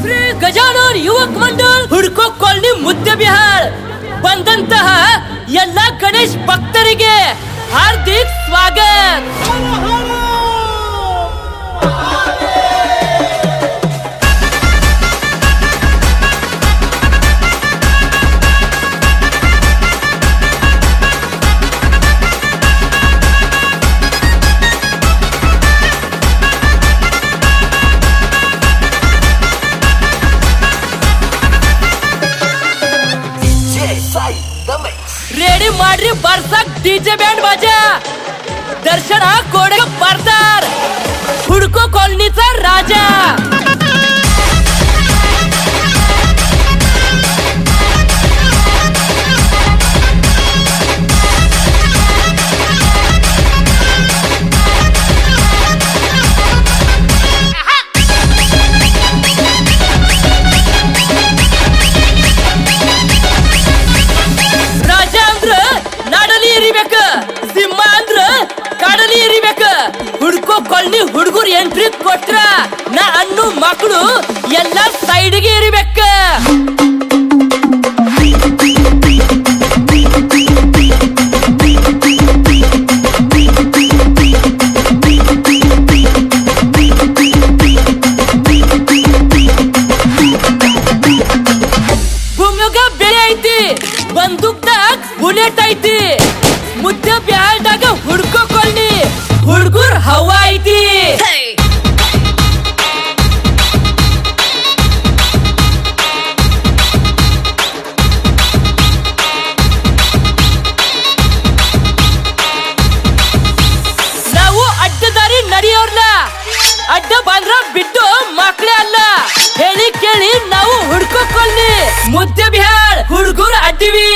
ಶ್ರೀ ಗಜಾನನ್ ಯುವಕ ಮಂಡಳ ಹುಡ್ಕೋ ಕಾಲನಿ ಮುದ್ದೆಬಿಹಾಳ್ ಬಂದಂತಹ ಎಲ್ಲ ಗಣೇಶ್ ಭಕ್ತರಿಗೆ ಹಾರ್ದಿಕ ಸ್ವಾಗತ. ರೆಡಿ ಮಾಡ್ರಿ ಬರ್ಸಕ್ ಡಿಜೆ ಬ್ಯಾಂಡ್ ಬಾಜಾ ದರ್ಶನ ಕೊಡ ಬರ್ತಾರ ಹುಡ್ಕೋ ಕಾಲನಿ ರಾಜ. ಹುಡ್ಕೋ ಕಾಲನಿ ಹುಡುಗರು ಎಂಟ್ರಿ ಕೊಟ್ರ ನಾ ಅನ್ನು ಮಕ್ಕಳು ಎಲ್ಲ ಸೈಡ್ಗೆ ಇರಬೇಕ. ಭೂಮಿಯಾಗ ಬೆಳೆ ಐತಿ, ಬಂದೂಕ್ದಾಗ ಬುಲೆಟ್ ಐತಿ, ಮುದ್ದೆ ಬ್ಯಾಲ್ದಾಗ ಹುಡ್ಕೋ ಕಾಲನಿ ಹುಡುಗರು ಹವಾ ಐತಿ. ನಾವು ಅಡ್ಡದಾರಿ ನಡೆಯೋರ್ನ, ಅಡ್ಡ ಬಂದ್ರ ಬಿಟ್ಟು ಮಕ್ಕಳೇ ಅಲ್ಲ. ಹೇಳಿ ಕೇಳಿ ನಾವು ಹುಡ್ಕೋ ಕಾಲನಿ ಮುದ್ದೆ ಬಿಹಾಳ್ ಹುಡುಗರು ಅಡ್ಡಿವಿ.